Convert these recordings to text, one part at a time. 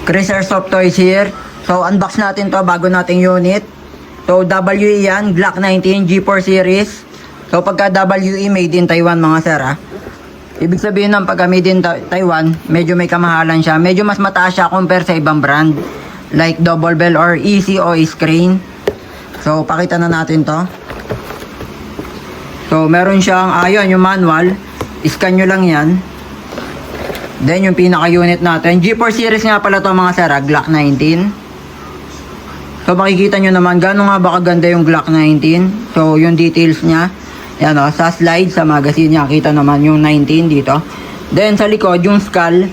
Chris Airsoft Toys here. So unbox natin to bago nating unit. So WE yan, Glock 19 G4 series. So pagka WE made in Taiwan mga sir ha. Ibig sabihin ng pagka made in Taiwan, medyo may kamahalan siya. Medyo mas mataas siya compare sa ibang brand. Like Double Bell or EC o Screen. So pakita na natin to. So meron siyang, ayun yung manual. Scan nyo lang yan. Then yung pinaka-unit natin, G4 series nga pala to mga sir, Glock 19. So makikita nyo naman gano'n nga ba kaganda yung Glock 19. So yung details niya, yan o, sa slide, sa magazine niya, kita naman yung 19 dito. Then sa likod, yung skull,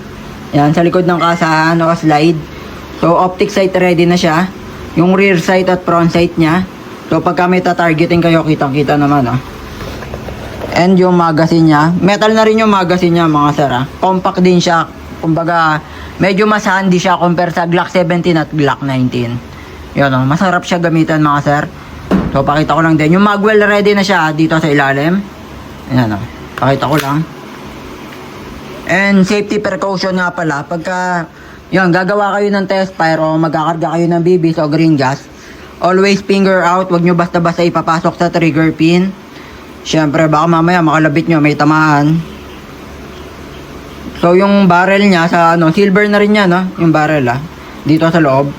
yan, sa likod ng kasahan o slide. So optic sight ready na siya. Yung rear sight at front sight niya. So pagka may ta-targeting kayo, kitang-kita naman o. And yung magazine niya, metal na rin yung magazine niya mga sir ha. Compact din siya. Kumbaga, medyo mas handy siya compare sa Glock 17 at Glock 19. Yun o, masarap siya gamitan mga sir. So, pakita ko lang din. Yung magwell ready na siya dito sa ilalim. Ayan o, pakita ko lang. And safety precaution nga pala. Pagka, yun, gagawa kayo ng test fire o magkakarga kayo ng BBs o green gas, always finger out. Huwag nyo basta-basta ipapasok sa trigger pin. Siyempre, baka mamaya makalabit nyo, may tamaan. So, yung barrel niya, sa ano, silver na rin yan, no? Yung barrel, dito sa loob.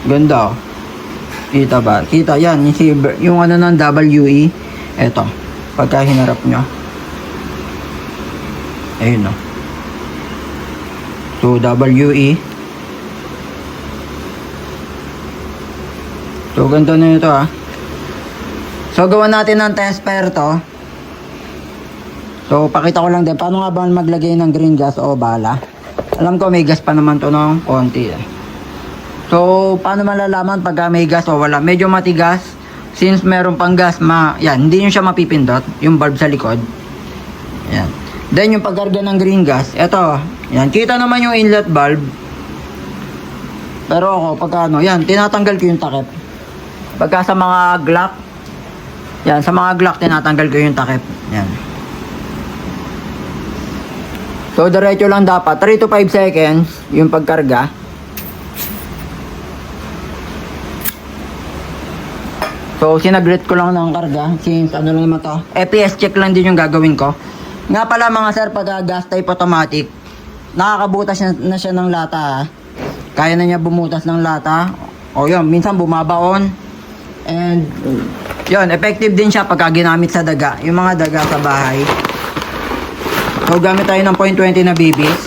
Ganda, oh. Kita ba? Kita, yan, yung silver. Yung ano ng WE. Eto, pagka hinarap nyo. Ayun, no? So, WE. So, ganito na ito, So, gawa natin ng test fire to. So, pakita ko lang din. Paano nga ba maglagay ng green gas o bala? Alam ko may gas pa naman to ng konti. So, paano malalaman pagka may gas o wala? Medyo matigas. Since meron pang gas, yan, hindi nyo siya mapipindot. Yung bulb sa likod. Yan. Then, yung pagkarga ng green gas. Ito. Yan. Kita naman yung inlet bulb. Pero ako, pagka ano, yan, tinatanggal ko yung takip. Pagka sa mga Glock, yan, sa mga Glock, tinatanggal ko yung takip. Yan. So, diretso lang dapat. 3 to 5 seconds yung pagkarga. So, sinaglit ko lang ng karga. Since, ano lang naman to. EPS check lang din yung gagawin ko. Nga pala mga sir, pag gas type automatic, nakakabutas na siya ng lata. Kaya na niya bumutas ng lata. O yun, minsan bumabaon. And, yun, effective din siya pagka ginamit sa daga. Yung mga daga sa bahay. So, gamit tayo ng .20 na BBs.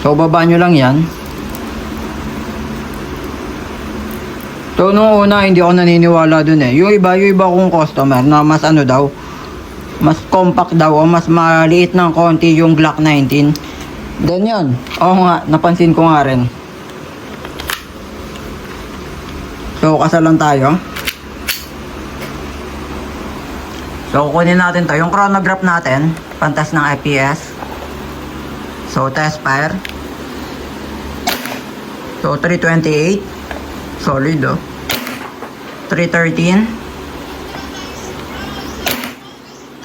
So, baba nyo lang yan. So, nung una, hindi ako naniniwala dun Yung iba kong customer na mas ano daw, mas compact daw o mas maliit ng konti yung Glock 19. Then yun, oo nga, napansin ko nga rin. So, kasalan tayo. So, kukunin natin to. Yung chronograph natin, pantas ng FPS. So, test fire. So, 328. Solid, 313.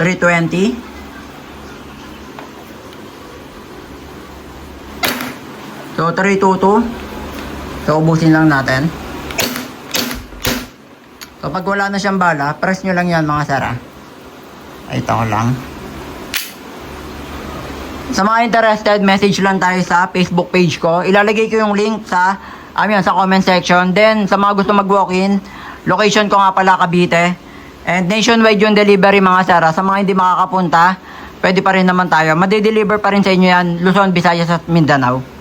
320. So, 322. So, ubusin lang natin. So, pag wala na siyang bala, press nyo lang yan mga sara. Ay, ito ko lang. Sa mga interested, message lang tayo sa Facebook page ko. Ilalagay ko yung link sa comment section. Then, sa mga gusto mag-walk-in, location ko nga pala Cavite. And nationwide yung delivery mga sara. Sa mga hindi makakapunta, pwede pa rin naman tayo. Made-deliver pa rin sa inyo yan, Luzon, Visayas at Mindanao.